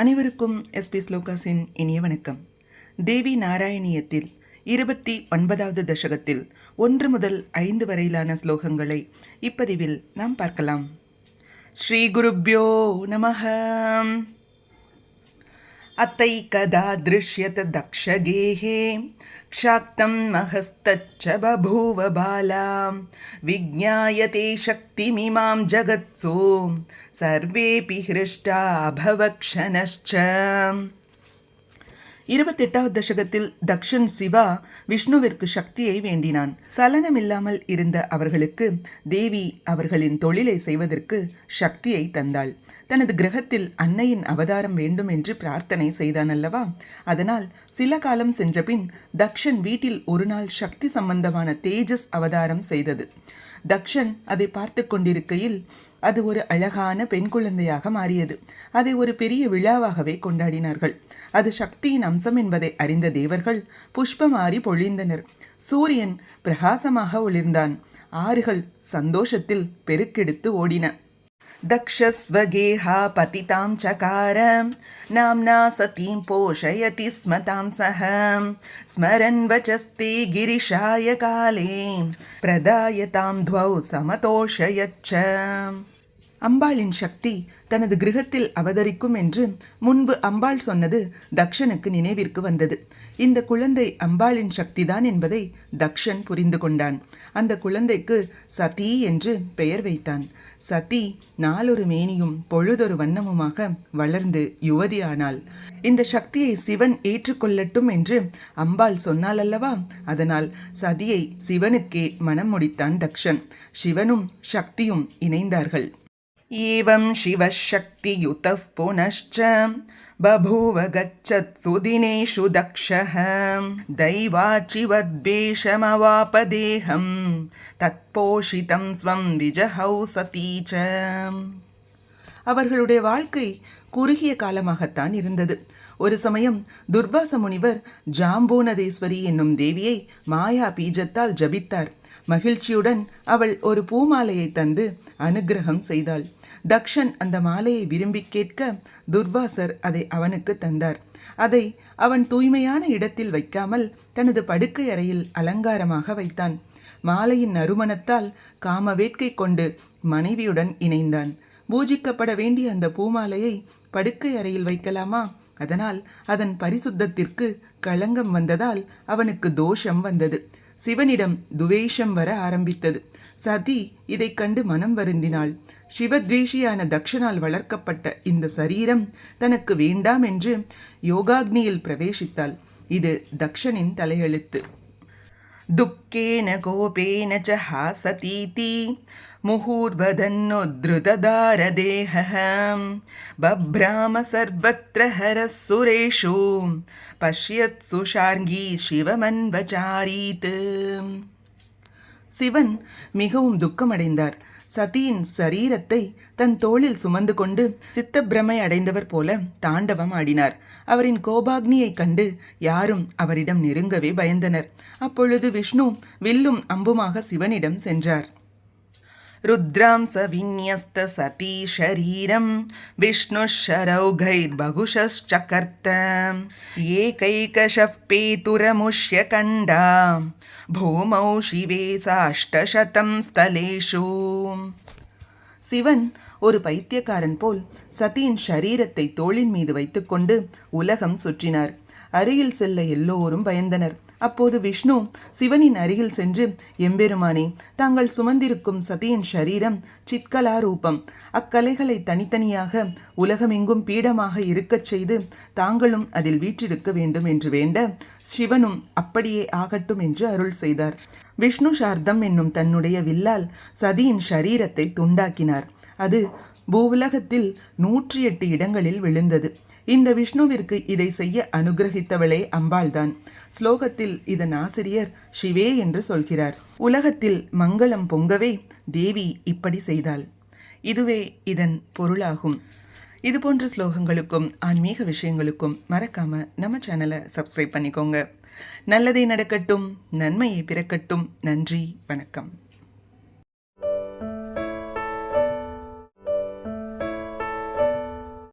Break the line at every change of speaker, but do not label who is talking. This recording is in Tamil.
அனைவருக்கும் எஸ்பி ஸ்லோகாஸின் இனிய வணக்கம். தேவி நாராயணியத்தில் 29வது தசகத்தில் 1 முதல் 5 வரையிலான ஸ்லோகங்களை இப்பதிவில் நாம் பார்க்கலாம். ஸ்ரீ குருப்யோ நமஹ. அத்தைகதா திருஷ்யத தக்ஷகேஹே க்ஷாக்தம் மஹஸ்தச்ச பபூவ பாலாம் விஜ்ஞாயதே சக்திமிமாம் ஜகத்சோ சர்வேபி ஹிருஷ்டா அபவக்ஷனஷ்ச. 28வது தசகத்தில் தக்ஷன் சிவா விஷ்ணுவிற்கு சக்தியை வேண்டினான். சலனமில்லாமல் இருந்த அவர்களுக்கு தேவி அவர்களின் தொழிலை செய்வதற்கு சக்தியை தந்தாள். தனது கிரகத்தில் அன்னையின் அவதாரம் வேண்டும் என்று பிரார்த்தனை செய்தான் அல்லவா? அதனால் சில காலம் சென்றபின் தக்ஷன் வீட்டில் ஒரு நாள் சக்தி சம்பந்தமான தேஜஸ் அவதாரம் செய்தது. தக்ஷன் அதை பார்த்து கொண்டிருக்கையில் அது ஒரு அழகான பெண் குழந்தையாக மாறியது. அதை ஒரு பெரிய விழாவாகவே கொண்டாடினார்கள். அது சக்தியின் அம்சம் என்பதை அறிந்த தேவர்கள் புஷ்பமாரி பொழிந்தனர். சூரியன் பிரகாசமாக ஒளிர்ந்தான். ஆறுகள் சந்தோஷத்தில் பெருக்கெடுத்து ஓடின. தக்ஷஸ்வகேஹா பதிதாம் சகார நாம்னா சதீம் போஷயதி ஸ்மதாம் சஹ ஸ்மரன் வச்சஸ்தே கிரிஷாய காலே பிரதாயதாம் துவௌ சமதோஷயச்ச. அம்பாளின் சக்தி தனது கிரகத்தில் அவதரிக்கும் என்று முன்பு அம்பாள் சொன்னது தக்ஷனுக்கு நினைவிற்கு வந்தது. இந்த குழந்தை அம்பாளின் சக்திதான் என்பதை தக்ஷன் புரிந்து கொண்டான். அந்த குழந்தைக்கு சதி என்று பெயர் வைத்தான். சதி நாளொரு மேனியும் பொழுதொரு வண்ணமுமாக வளர்ந்து யுவதியானாள். இந்த சக்தியை சிவன் ஏற்றுக்கொள்ளட்டும் என்று அம்பாள் சொன்னாள் அல்லவா? அதனால் சதியை சிவனுக்கே மனம் முடித்தான் தக்ஷன். சிவனும் சக்தியும் இணைந்தார்கள். ஏவம் சிவசக்தியுதः புனश्च பபூவ கச்சத்சு தினேஷு தக்ஷः தைவாச்சிவத்வேஷமவாபதேஹம் தத்போஷிதம் ஸ்வம் விஜஹௌ சதீ ச. அவர்களுடைய வாழ்க்கை குறுகிய காலமாகத்தான் இருந்தது. ஒரு சமயம் துர்வாச முனிவர் ஜாம்பூனதேஸ்வரி என்னும் தேவியை மாயா பீஜத்தால் ஜபித்தார். மகிழ்ச்சியுடன் அவள் ஒரு பூமாலையை தந்து அனுக்கிரகம் செய்தாள். தக்ஷன் அந்த மாலையை விரும்பி கேட்க துர்வாசர் அதை அவனுக்கு தந்தார். அதை அவன் தூய்மையான இடத்தில் வைக்காமல் தனது படுக்கை அறையில் அலங்காரமாக வைத்தான். மாலையின் நறுமணத்தால் காம வேட்கை கொண்டு மனைவியுடன் இணைந்தான். பூஜிக்கப்பட வேண்டிய அந்த பூமாலையை படுக்கை அறையில் வைக்கலாமா? அதனால் அதன் பரிசுத்தத்திற்கு களங்கம் வந்ததால் அவனுக்கு தோஷம் வந்தது. சிவனிடம் துவேஷம் வர ஆரம்பித்தது. சதி இதை கண்டு மனம் வருந்தினாள். சிவத்வேஷியான தக்ஷனால் வளர்க்கப்பட்ட இந்த சரீரம் தனக்கு வேண்டாம் என்று யோகாக்னியில் பிரவேசித்தாள். இது தக்ஷனின் தலையெழுத்து. துக்கேன கோபேன ச ஹாசதீதி முஹூர்வதன்னோத்ருததாரதேஹம் பப்ராம சர்வத்ர ஹரஸ் சுரேஷு பஷ்யத்சு ஷார்ங்கி சிவமன்வசாரீத். சிவன் மிகவும் துக்கமடைந்தார். சதியின் சரீரத்தை தன் தோளில் சுமந்து கொண்டு சித்தப்பிரமை அடைந்தவர் போல தாண்டவம் ஆடினார். அவரின் கோபாக்னியை கண்டு யாரும் அவரிடம் நெருங்கவே பயந்தனர். அப்பொழுது விஷ்ணு வில்லும் அம்புமாக சிவனிடம் சென்றார். ருத்ராம் சவின்யஸ்த சதி ஷரீரம் விஷ்ணு ஷரௌகைர் பகுஷச்சகர்த்த ஏகைகஷப் பேதுரமுஷ்ய கண்டா பூமௌ சிவே சாஷ்டசதம் ஸ்தலேஷு. சிவன் ஒரு பைத்தியக்காரன் போல் சதியின் ஷரீரத்தை தோளின் மீது வைத்துக்கொண்டு உலகம் சுற்றினார். அருகில் செல்ல எல்லோரும் பயந்தனர். அப்போது விஷ்ணு சிவனின் அருகில் சென்று, எம்பெருமானே, தாங்கள் சுமந்திருக்கும் சதியின் ஷரீரம் சித்கலா ரூபம். அக்கலைகளை தனித்தனியாக உலகமெங்கும் பீடமாக இருக்கச் செய்து தாங்களும் அதில் வீற்றிருக்க வேண்டும் என்று வேண்ட, சிவனும் அப்படியே ஆகட்டும் என்று அருள் செய்தார். விஷ்ணு சார்தம் என்னும் தன்னுடைய வில்லால் சதியின் ஷரீரத்தை துண்டாக்கினார். அது பூவுலகத்தில் 108 இடங்களில் விழுந்தது. இந்த விஷ்ணுவிற்கு இதை செய்ய அனுகிரகித்தவளே அம்பாள்தான். ஸ்லோகத்தில் இதன் ஆசிரியர் சிவே என்று சொல்கிறார். உலகத்தில் மங்களம் பொங்கவே தேவி இப்படி செய்தாள். இதுவே இதன் பொருளாகும். இதுபோன்ற ஸ்லோகங்களுக்கும் ஆன்மீக விஷயங்களுக்கும் மறக்காம நம்ம சேனலை சப்ஸ்கிரைப் பண்ணிக்கோங்க. நல்லதே நடக்கட்டும், நன்மையை பிறக்கட்டும். நன்றி, வணக்கம்.